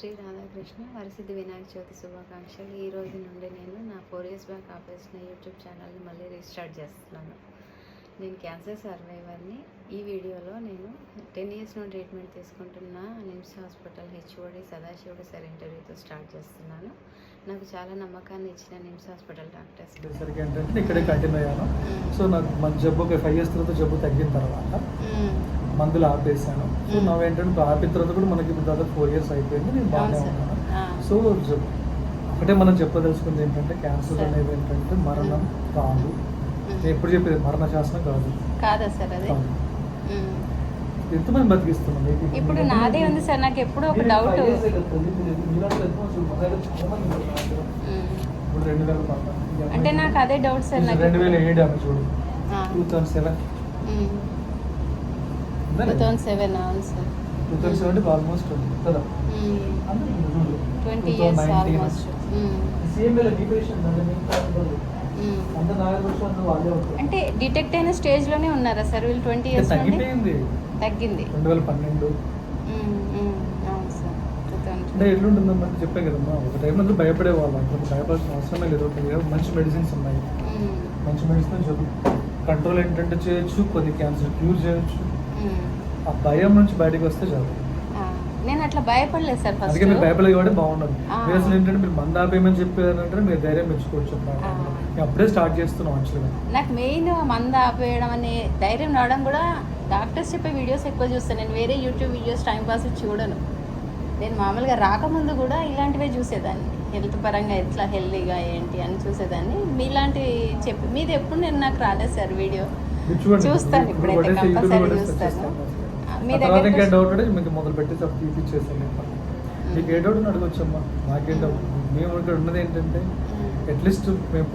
శ్రీ రాధాకృష్ణ వరసిద్ధి వినాయక చవితి శుభాకాంక్షలు. ఈ రోజు నుండి నేను నా 4 years బ్యాక్ ఆపేసిన యూట్యూబ్ ఛానల్ని మళ్ళీ రీస్టార్ట్ చేస్తున్నాను. నేను క్యాన్సర్ సర్వైవర్ని. ఈ వీడియోలో నేను 10 years నుండి ట్రీట్మెంట్ తీసుకుంటున్న NIMS hospital HOD Sadasivudu sir ఇంటర్వ్యూతో స్టార్ట్ చేస్తున్నాను. నాకు చాలా నమ్మకాన్ని ఇచ్చిన నిమ్స్ హాస్పిటల్ డాక్టర్స్ ఏంటంటే ఇక్కడే కంటిన్యూ అయ్యాను. సో నాకు మన జబ్బు 5 years తర్వాత జబ్బు తగ్గిన తర్వాత మందులు ఆపేసాను. సో నా ఏంటంటే ఆపిన తర్వాత కూడా మనకి ఇప్పుడు దాదాపు 4 years అయిపోయింది. నేను బాగానే ఉన్నాను. సో ఒకటే మనం చెప్పదలుచుకుంది ఏంటంటే క్యాన్సర్ అనేది ఏంటంటే మరణం కాదు. నేను ఎప్పుడు చెప్పేది మరణ శాసనం కాదా సార్? అది ఎంతమంది బతికిస్తున్నాం. ఇప్పుడు నాదే ఉంది సార్. నాకు ఎప్పుడు ఒక డౌట్. అంటే నాకు అదే డౌట్ సార్. 2007 ఆమె చూడు, 2007 అవును సార్. 2007 ఆల్మోస్ట్ కదా, 20 years ఆల్మోస్ట్. అంటే డిటెక్ట్ అయిన స్టేజ్ లోనే ఉన్నారా సార్ వీళ్ళు? 20 years తగ్గిపోయింది, తగ్గింది 2012. అవును సార్. అంటే ఎట్లుంటుందమ్మా చెప్పాను కదమ్మా, ఒక టైంలో భయపడేవాళ్ళం. ఇప్పుడు భయపడాల్సిన అవసరమే లేదు. మంచి మెడిసిన్స్ ఉన్నాయి, మంచి మెడిసిన్ చెప్పు. కంట్రోల్ ఏంటంటే చేయొచ్చు, కొన్ని క్యాన్సర్ క్యూర్ చేయొచ్చు. ఆ భయం నుంచి బయటకు వస్తే చాలు. నేను అట్లా భయపడలేదు సార్. అందుకే మీరు భయపడలేదు కాబట్టి బాగున్నారు. మీరు అసలు ఏంటంటే మీరు మందు ఆపేయమని చెప్పారంటే మీరు ధైర్యం మెచ్చుకోవచ్చు. మేము అప్పుడే స్టార్ట్ చేస్తున్నాం. యాక్చువల్గా నాకు మెయిన్ మందు ఆపేయడం అనే ధైర్యం రావడం కూడా డాక్టర్స్ చెప్పే వీడియోస్ ఎక్కువ చూస్తాను. నేను వేరే యూట్యూబ్ వీడియోస్ టైంపాస్ చూడను. నేను మామూలుగా రాకముందు కూడా ఇలాంటివే చూసేదాన్ని. హెల్త్ పరంగా ఎట్లా హెల్తీగా ఏంటి అని చూసేదాన్ని. మీలాంటివి చెప్పి మీది ఎప్పుడు నేను నాకు రాలేదు సార్ వీడియో. చూస్తాను, ఇప్పుడైతే కంపల్సరీ చూస్తాను. మీ దగ్గర ఇంకా డౌట్ ఉంటే మీకు మొదలు పెట్టి తీపిచ్చేసాను. మీకు ఏ డౌట్ అడగొచ్చమ్మా, నాకేం డౌట్. మేము ఇక్కడ ఉన్నది ఏంటంటే అట్లీస్ట్ మేము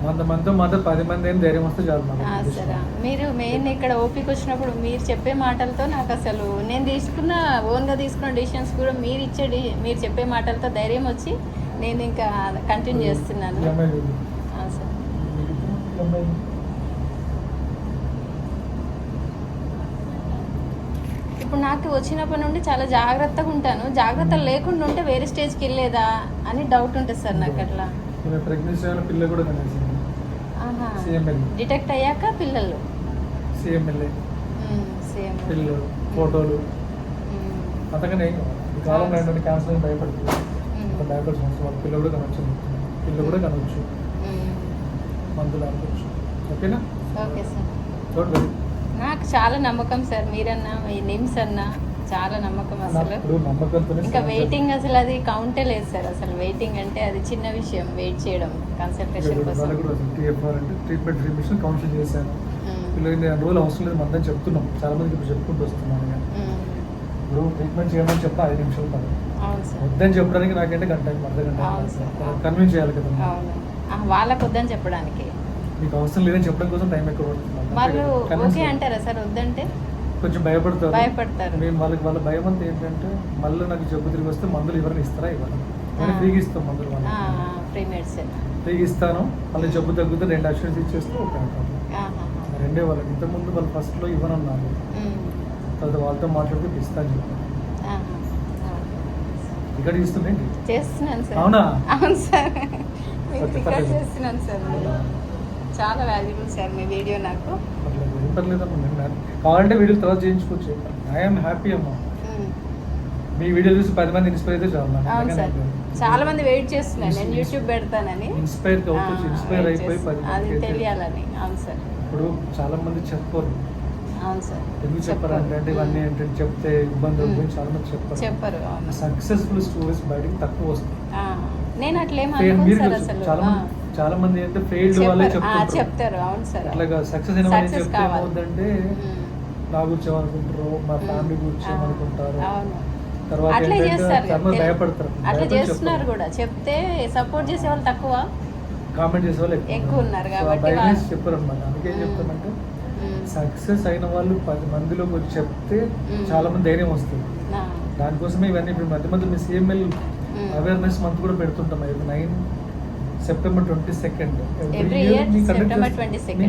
మందితో మాత్రం 10 మంది అయినా ధైర్యం వస్తే చాలు. సరే, మీరు మెయిన్ ఇక్కడ ఓపిక వచ్చినప్పుడు మీరు చెప్పే మాటలతో నాకు అసలు నేను ఓన్గా తీసుకున్న డిసిషన్స్ కూడా మీరు చెప్పే మాటలతో ధైర్యం వచ్చి నేను ఇంకా కంటిన్యూ చేస్తున్నాను. సార్ ఇప్పుడు నాకు వచ్చినప్పటి నుండి చాలా జాగ్రత్తగా ఉంటాను. జాగ్రత్తలు లేకుండా ఉంటే వేరే స్టేజ్కి వెళ్ళేదా అని డౌట్ ఉంటుంది సార్ నాకు. అట్లా డిటెక్ట్ అయ్యాక పిల్లలు ఫోటోలు అంతగానే కాలంలో ఏంటంటే క్యాన్సర్ భయపడుతుంది. పిల్లలు కూడా కనవచ్చు, పిల్లలు కూడా కనవచ్చు, మందులు ఆడుకోవచ్చు. ఓకేనా? Okay sir. నాకు చాలా నమ్మకం సార్. మీరన్నా మీ నిమ్స్ అన్నా చాలా నమ్మకం. అసలు ఇంకా వెయిటింగ్ అసలు అది కౌంటే లేదు సార్. అసలు వెయిటింగ్ అంటే అది చిన్న విషయం. వెయిట్ చేయడం కన్సల్టేషన్ కోసం. ట్రీట్మెంట్ రిమిషన్ కౌన్సిల్ చేశాను. పిల్లలకి రోజులు అవసరం లేదు మందని చెప్తున్నాం. చాలా మందికి ఇప్పుడు చెప్పుకుంటూ వస్తున్నాను. ఇప్పుడు ట్రీట్మెంట్ చేయమని చెప్పి 5 నిమిషాలు పడదు. వద్దని చెప్పడానికి నాకంటే అర్ధగంట కన్విన్స్ చేయాలి కదా. వాళ్ళకి వద్దని చెప్పడానికి మీకు అవసరం లేదని చెప్పడం కోసం టైం ఎక్కువ పడుతుంది. వాళ్ళు ఓకే అంటారా సార్? వద్దంటే కొంచెం భయపడతారు. మేము వాళ్ళ భయం అంతా ఏంటంటే మళ్ళీ నాకు జబ్బు తిరిగి వస్తే మందులు ఎవరైనా ఇస్తారా? ఇవ్వాలి. ఫ్రీగా ఇస్తాం మందులు. ఫ్రీ మెడిసిన్ ఫ్రీగా ఇస్తాను. మళ్ళీ జబ్బు తగ్గితే 2 అక్షరాలు ఇచ్చేస్తే ఒక రెండే వాళ్ళకి. ఇంతకుముందు వాళ్ళు ఫస్ట్లో ఇవ్వనన్నారు, తర్వాత వాళ్ళతో మాట్లాడితే ఇస్తాను చెప్పాను. ఇక్కడ ఇస్తుందండి చేస్తున్నాను సార్. అవునా? అవును సార్, చేస్తున్నాను సార్. చాలా వాల్యుబుల్ సార్ మీ వీడియో. నాకు కావాలంటే వీడియో తర్వాత చేయించుకోవచ్చు. ఐఎమ్ హ్యాపీ అమ్మా. మీ వీడియో చూసి 10 మంది ఇన్స్పైర్ అయితే చాలు. అవును సార్, చాలా మంది వెయిట్ చేస్తున్నారు నేను యూట్యూబ్ పెడతానని. ఇన్స్పైర్ అయిపోయి అది తెలియాలని. అవును సార్. ఇప్పుడు చాలా మంది చెప్పరు. అవును సార్. ఎందుకు చెప్పరు అంటే ఇవన్నీ ఏంటంటే చెప్తే ఇబ్బంది అవుతుంది. చాలా మంది చెప్పరు. సక్సెస్ఫుల్ స్టోరీస్ బయటకి తక్కువ వస్తాయి. నేను అట్లేమనుకోను సార్. అసలు చాలా మంది అంటే ఫెయిల్డ్ వాళ్ళే చెప్తారు. అవును సార్. అట్లాగా సక్సెస్ అయిన వాళ్ళు చెప్తే ఏమవుతుందంటే నా గురించి ఏమనుకుంటారు, మా ఫ్యామిలీ గురించి ఏమనుకుంటారు, తర్వాత భయపడతారు. అట్లా చేస్తున్నారు కూడా. చెప్తే సపోర్ట్ చేసే వాళ్ళు తక్కువ, కామెంట్ చేసే వాళ్ళు ఎక్కువ ఉన్నారు కాబట్టి చెప్పారు అనమాట. అందుకే ఏం చెప్తామంటే సక్సెస్ అయిన వాళ్ళు 10 మందిలోకి వచ్చి చెప్తే చాలా మంది ధైర్యం వస్తుంది. దానికోసమే ఇవన్నీ ఇప్పుడు మధ్య మీ CML అవేర్నెస్ మంత్ కూడా పెడుతుంటాం. 9 September 22nd every year September 22nd.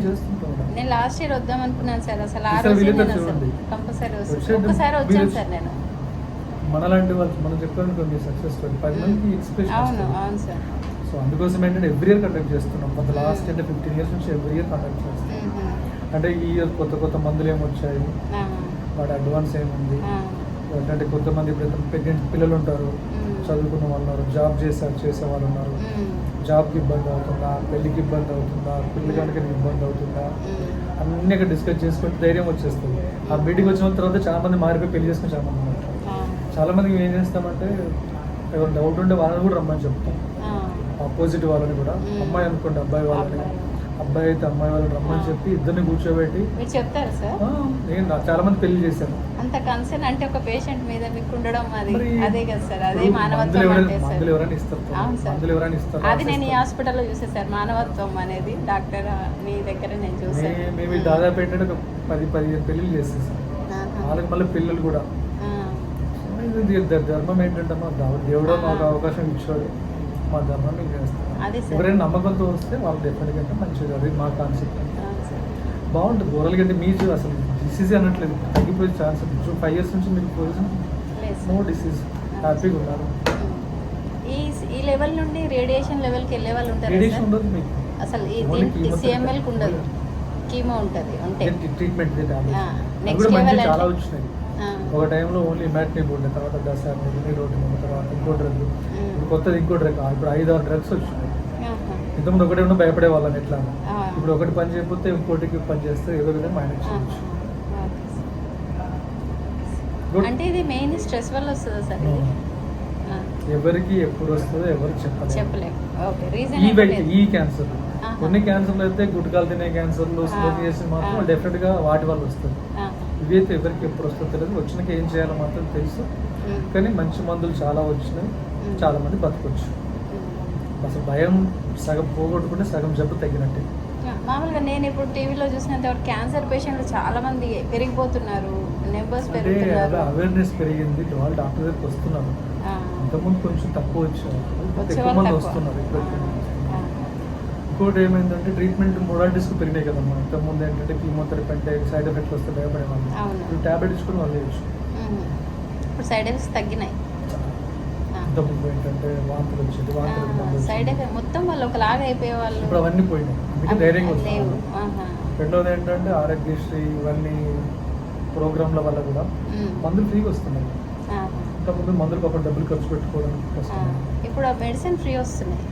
నేను లాస్ట్ ఇయర్ వద్దాం అనుకున్నాను సార్. అసలు ఆ రోజు నేను అసలు కంపల్సరీ ఒక్కసారి వచ్చాను సార్. నేను మనలాంటి వాళ్ళు మనం చెప్పాలనుకో మీ సక్సెస్ స్టోరీ 10 మందికి ఇన్స్పిరేషన్ అవును అవును సార్. సో అందుకోసం ఏంటంటే ఎవ్రీ ఇయర్ కండక్ట్ చేస్తున్నాం. కొంత లాస్ట్ అంటే 15 years నుంచి ఎవ్రీ ఇయర్ కండక్ట్ చేస్తున్నాం. అంటే ఈ ఇయర్ కొత్త కొత్త మందులు ఏమొచ్చాయి, వాటి అడ్వాన్స్ ఏముంది, ఏంటంటే కొంతమంది ఇప్పుడు ప్రెగ్నెంట్ పిల్లలు ఉంటారు, చదువుకున్న వాళ్ళు ఉన్నారు, జాబ్ చేసే వాళ్ళు ఉన్నారు, జాబ్కి ఇబ్బంది అవుతుందా, పెళ్ళికి ఇబ్బంది అవుతుందా, పిల్లగానికి ఇబ్బంది అవుతుందా, అన్నీ అక్కడ డిస్కస్ చేసుకుంటే ధైర్యం వచ్చేస్తుంది. ఆ మీటింగ్ వచ్చిన తర్వాత చాలా మంది మారిపోయి పెళ్లి చేసుకుని చాలా మంది ఉన్నారు. చాలా మందికి ఏం చేస్తామంటే ఎవరు డౌట్ ఉంటే వాళ్ళని కూడా రమ్మని చెప్తాం. ఆపోజిట్ వాళ్ళని కూడా, అమ్మాయి అనుకోండి అబ్బాయి వాళ్ళని, అబ్బాయి అయితే అమ్మాయి వాళ్ళని రమ్మని చెప్పి ఇద్దరిని కూర్చోబెట్టి మీరు చెప్తారా సార్? నేను చాలా మంది పెళ్లి చేశాను. అంత కన్సర్న్ అంటే ఒక పేషెంట్ మీద మీకు ఉండడం అది మరి అదే కదా సార్, అదే ఇప్పుడు మానవత్వం అంటే సార్. మందులు ఎవరైనా ఇస్తారు, అవును సార్. మందులు ఎవరైనా ఇస్తారు. అది నేను ఈ హాస్పిటల్లో చూసాను సార్, మానవత్వం అనేది. డాక్టర్ మీ దగ్గర నేను చూసాను. మేము దాదాపు ఏంటంటే ఒక 10-15 పెళ్ళిళ్ళు చేసేసాం. వాళ్ళకి మళ్ళీ పిల్లలు కూడా. ఇది ధర్మం ఏంటంటే మా దేవుడు మాకు అవకాశం ఇచ్చాడు, మా ధర్మం మేము చేస్తాం. ఎవరైనా నమ్మకంతో వస్తే వాళ్ళు డెఫినెట్గా అంటే మంచిది. అది మా కాన్సెప్ట్. బాగుంటుంది ఓవరాల్ గా. అంటే మీరు అసలు డిసీజ్ అనట్లేదు, తగ్గిపోయే ఛాన్స్. 5 years నుంచి మీకు పోలీసు నో డిసీజ్, హ్యాపీగా ఉన్నారు. ఈ లెవెల్ నుండి రేడియేషన్ లెవెల్కి వెళ్ళే వాళ్ళు ఉంటారు. రేడియేషన్ ఉండదు మీకు అసలు CMLకి ఉండదు, కీమో ఉంటుంది. అంటే ట్రీట్మెంట్ నెక్స్ట్ లెవెల్ చాలా వచ్చినాయి. ఒక టైంలో ఓన్లీ ఇమాటినిబ్ ఉండే, తర్వాత డసార్ని రోటిన్, తర్వాత ఇంకో డ్రగ్, ఇప్పుడు కొత్తది ఇంకో డ్రగ్, ఇప్పుడు 5-6 drugs వచ్చినాయి. ఇంతకుముందు ఒకటే ఉన్న భయపడే వాళ్ళని ఎట్లా, ఇప్పుడు ఒకటి పని చేయకపోతే ఇంకోటికి పని చేస్తే ఏదో విధంగా మేనేజ్ చేయొచ్చు. అంటే ఇది మెయిన్ స్ట్రెస్ వల్ల వస్తుందా సార్? ఎవరికి ఎప్పుడు వస్తుందో ఎవరు చెప్పలేము. ఈ క్యాన్సర్, కొన్ని క్యాన్సర్లు అయితే గుట్కాలు తినే క్యాన్సర్లు, స్మోకింగ్ చేసి మాత్రం డెఫినెట్గా వాటి వల్ల వస్తుంది. ఇవి అయితే ఎవరికి ఎప్పుడు వస్తుందో తెలియదు. వచ్చినాక ఏం చేయాలో మాత్రం తెలుసు. కానీ మంచి మందులు చాలా వచ్చినాయి, చాలా మంది బతకొచ్చు. అసలు భయం సగం పోగొట్టుకుంటే సగం జబ్బు తగ్గినట్టే. మామూలుగా నేను ఇప్పుడు టీవీలో చూసినంత వరకు క్యాన్సర్ పేషెంట్లు చాలా మంది పెరిగిపోతున్నారు, నెంబర్స్ పెరుగుతున్నారు, అవేర్నెస్ పెరిగింది, వాళ్ళు డాక్టర్ దగ్గరికి వస్తున్నారు. ఇంతకుముందు కొంచెం తక్కువ వచ్చారు, ఎక్కువ మంది వస్తున్నారు. ఇంకోటి ఏమైందంటే ట్రీట్మెంట్ మోడాలిటీస్ పెరిగినాయి కదమ్మా. ఇంతకుముందు ఏంటంటే కీమోథెరపీ అంటే సైడ్ ఎఫెక్ట్లు వస్తే భయపడేవాళ్ళు, ఇప్పుడు ట్యాబ్లెట్ ఇచ్చుకొని వాళ్ళు వేయచ్చు. ఇప్పుడు సైడ్ ఎఫెక్ట్స్ తగ్గినాయి. ఇంతకుముందు ఏంటంటే వాంతులు వచ్చేది, సైడ్ ఎఫెక్ట్ మొత్తం వాళ్ళు ఒకలాగా అయిపోయే వాళ్ళు, ఇప్పుడు అవన్నీ పోయినాయి. అందుకే ధైర్యంగా లేవు. రెండోది ఏంటంటే ఆరోగ్యశ్రీ ఇవన్నీ ప్రోగ్రాంల వల్ల కూడా మందులు ఫ్రీగా వస్తున్నాయి. ఇంతకుముందు మందులకు ఒక డబ్బులు ఖర్చు పెట్టుకోవడం కష్టం, ఇప్పుడు మెడిసిన్ ఫ్రీ వస్తున్నాయి.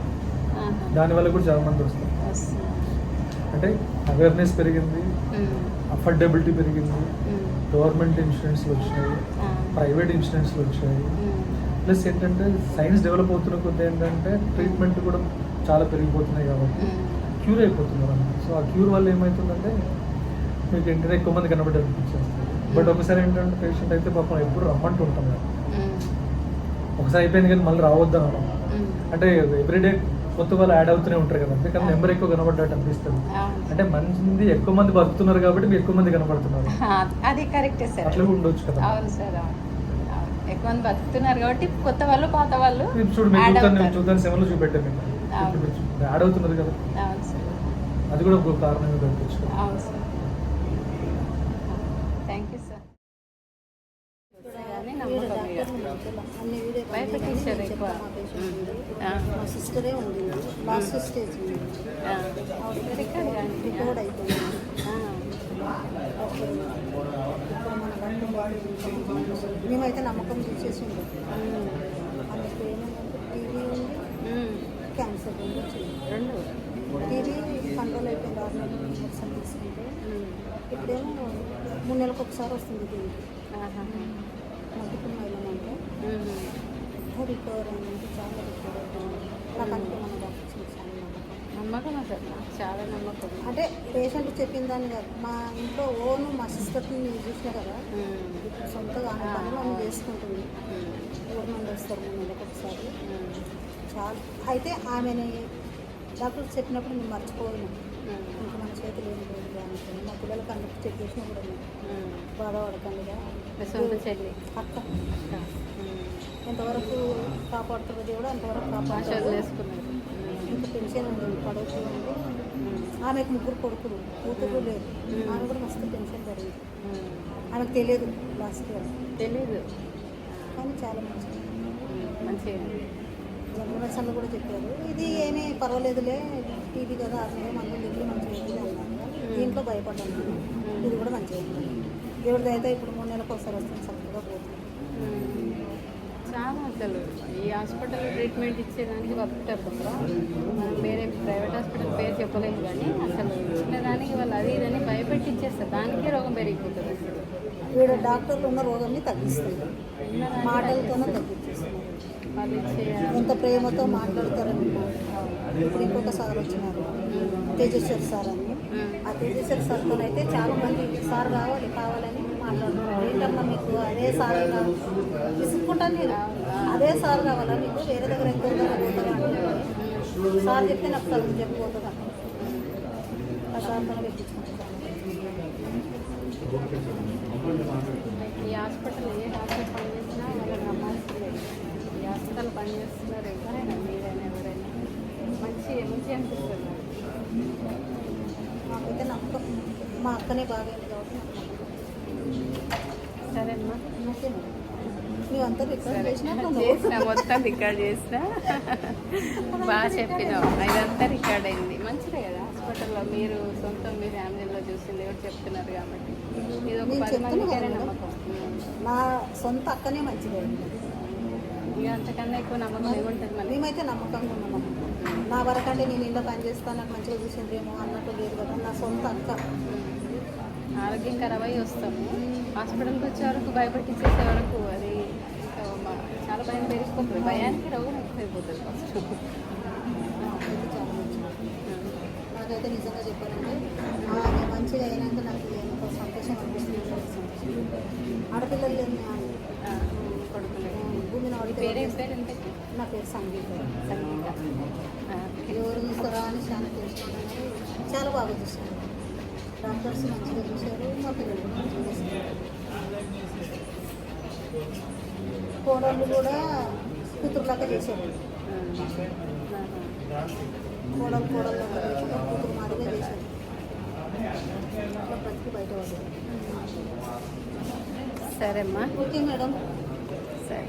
దానివల్ల కూడా చాలా మంది వస్తారు. అంటే అవేర్నెస్ పెరిగింది, అఫోర్డబిలిటీ పెరిగింది, గవర్నమెంట్ ఇన్సూరెన్స్లు వచ్చినాయి, ప్రైవేట్ ఇన్సూరెన్స్లు వచ్చాయి. ప్లస్ ఏంటంటే సైన్స్ డెవలప్ అవుతున్న కొద్ది ఏంటంటే ట్రీట్మెంట్ కూడా చాలా పెరిగిపోతున్నాయి కాబట్టి క్యూర్ అయిపోతున్నారు అన్నమాట. సో ఆ క్యూర్ వల్ల ఏమవుతుందంటే మీకు ఏంటంటే ఎక్కువ మంది కనబడి అనిపించేస్తుంది. బట్ ఒకసారి ఏంటంటే పేషెంట్ అయితే పాపం ఎప్పుడు రమ్మంటూ ఉంటాం కదా, ఒకసారి అయిపోయింది కానీ మళ్ళీ రావద్దు అనడం. అంటే ఎవ్రీడే కొత్త వాళ్ళు యాడ్ అవుతూనే ఉంటారు కదా, అందుకని నెంబర్ ఎక్కువ కనబడ్డట్టు అనిపిస్తుంది. అంటే మంది ఎక్కువ మంది బతుకుతున్నారు కాబట్టి మీరు ఎక్కువ మంది కనబడుతున్నారు. అది కరెక్టే సార్, అట్లా ఉండొచ్చు కదా. అవును సార్, ఎక్కువ మంది బతుకుతున్నారు కాబట్టి కొత్త వాళ్ళు పాత వాళ్ళు చూడు, చూద్దాం సెవెన్లో చూపెట్టాను మీకు యాడ్ అవుతున్నారు కదా. అవును సార్, అది కూడా ఒక కారణంగా కనిపించు. అవును సార్, థ్యాంక్ యూ సార్. భయపెట్టించారు ఎక్కువ. మా సిస్టరే ఉంది, లాస్ట్ స్టేజ్ ఉంది, రికార్డ్ అయిపోయింది. మేమైతే నమ్మకం చూసేసి ఉంటాం. అందుకు ఏమైందంటే టీవీ ఉంది, క్యాన్సర్ ఉంది, రెండు. టీవీ కంట్రోల్ అయిపోయింది, 6 నెలలు మెడిసిన్ తీసుకుంటే. ఇప్పుడేమో 3 నెలలకు ఒకసారి వస్తుంది దీనికి. మల్టిపుల్ మైలోమంటే రికవర్ అయిందంటే చాలా రికవర్ అవుతుంది. నాకు అందుకే మన డాక్టర్స్ చాలా నమ్మకం సార్, చాలా నమ్మకం. అంటే పేషెంట్ చెప్పిన దాన్ని కాదు, మా ఇంట్లో ఓను మా సిస్టర్ని నేను చూసినా కదా, ఇప్పుడు సొంతగా ఆమె పనులు ఆమె చేసుకుంటుంది. ఊరి నుండి వస్తారు 3 నెలలకు ఒకసారి. చాలా అయితే ఆమెని డాక్టర్ చెప్పినప్పుడు నేను మర్చిపోయాను. ఇంకా మన చేతులు ఏం లేదు అనుకుని మా పిల్లలకి అందరికి చెప్పేసినా కూడా బాధపడకండిగా. చెల్లి అక్క ఎంతవరకు కాపాడుతుంది దేవుడు అంతవరకు కాపాడుతుంది. ఇంకా టెన్షన్ ఉంది, పడవచ్చు అంటే ఆమెకు 3 కొడుకులు, కూతురు లేదు. ఆమె కూడా మస్తు టెన్షన్ జరిగింది. ఆమెకు తెలియదు, లాస్ట్ ఇయర్ తెలీదు. కానీ చాలా మంచిది. మంచిగా జనరల్ మెడిసిన్లో కూడా చెప్పారు ఇది ఏమీ పర్వాలేదులే, టీబీ కదా 6 నెలలు మందులు తిరిగి మంచిగా ఉంది అన్నారు. దీంట్లో భయపడ్డాను. ఇది కూడా మంచిగా ఉంది. దేవుడి అయితే ఇప్పుడు 3 నెలలకు ఒకసారి వస్తుంది, చక్కగా పోతుంది. చాలా అసలు ఈ హాస్పిటల్ ట్రీట్మెంట్ ఇచ్చేదానికి వర్కుతారు కదా, మనం వేరే ప్రైవేట్ హాస్పిటల్ పేరు చెప్పలేము కానీ అసలు చిన్నదానికి వాళ్ళు అది ఇదని భయపెట్టి ఇచ్చేస్తారు, దానికే రోగం పెరిగిపోతుంది. అసలు వీడు డాక్టర్లు ఉన్న రోగాన్ని తగ్గిస్తుంది, మాటలతోనే తగ్గించేస్తున్నారు. వాళ్ళు ఇచ్చే ఎంత ప్రేమతో మాట్లాడతారని. ఇప్పుడు ఇంకొక సార్ వచ్చినారు, తేజేశ్వర్ సార్ అని. ఆ తేజేశ్వర్ సార్తో అయితే చాలా మంది సార్ కావాలని మాట్లాడుతున్నారు. ఏంటన్నా మీకు అదే సార్ విసుక్కుంటాను నేను, అదే సార్ కావాలా మీకు, వేరే దగ్గర ఎక్కువ పోతారా అంటే సార్ చెప్తే నాకు చదువు చెప్పిపోతుంది అక్కడ. ఆ సార్తోనే పెట్టించుకుంటాను. ఈ హాస్పిటల్ ఏ డాక్టర్ పనిచేసినా వాళ్ళని నమ్మాల్సిందే. ఈ హాస్పిటల్ పనిచేస్తున్నారు ఎవరైనా, మీరైనా ఎవరైనా మంచి అనిపిస్తుంది నాకు. నాకైతే నమ్మకం, మా అక్కనే బాగైంది కాబట్టి నాకు నమ్మకం. సరేమ్మా, ఓకే నువ్వంతా రికార్డ్ చేసిన మొత్తం రికార్డ్ చేసిన బాగా చెప్పినావు. ఇదంతా రికార్డ్ అయింది. మంచిదే కదా హాస్పిటల్లో మీరు సొంతం మీ ఫ్యామిలీలో చూసింది ఎవరు చెప్తున్నారు కాబట్టి ఇది ఒక 10 మందికైనా నమ్మకం. నా సొంత అక్కనే మంచిగా ఇక అంతకన్నా ఎక్కువ నమ్మకం ఏముంటుంది మనకి. మేమైతే నమ్మకంగా ఉన్నాము. నా వరకంటే నేను ఇంట్లో పని చేస్తాను, నాకు మంచిగా చూసిండ్రేమో అన్నట్టు లేదు కదా. నా సొంత అక్క. ఆరోగ్యం ఖరాబ్ అయ్యి వస్తాము, హాస్పిటల్కి వచ్చే వరకు భయపెట్టించేసే వరకు అది చాలా భయం పెరిగిపోతుంది. భయానికి రోగం ఎక్కువైపోతుంది ఫస్ట్. నాకైతే చాలా మంచిగా, నాకైతే నిజంగా చెప్పాలంటే నేను మంచిగా అయినాక నాకు ఎంతో సంతోషం అనిపిస్తుంది. ఆడపిల్లలు లేని కొడుకులే భూమిని పేరు ఏం ఆడితే పేరు ఎంతకి? నా పేరు సంగీత. సంగీత. ఎవరు చూస్తారా అని చాలా తెలుసుకున్నాను. చాలా బాగా చూసాను. డాక్టర్స్ మంచిగా చూశారు, మా పిల్లలు కూడా మంచిగా చూశారు. కోడళ్ళు కూడా కూతురులాగా చేశారు. కోడలు లేకుండా కూతురు మాదిరిగా చేశారు. అట్లా బతికి బయట పడ్డారు. సరేమ్మా, ఓకే మేడం. సరే.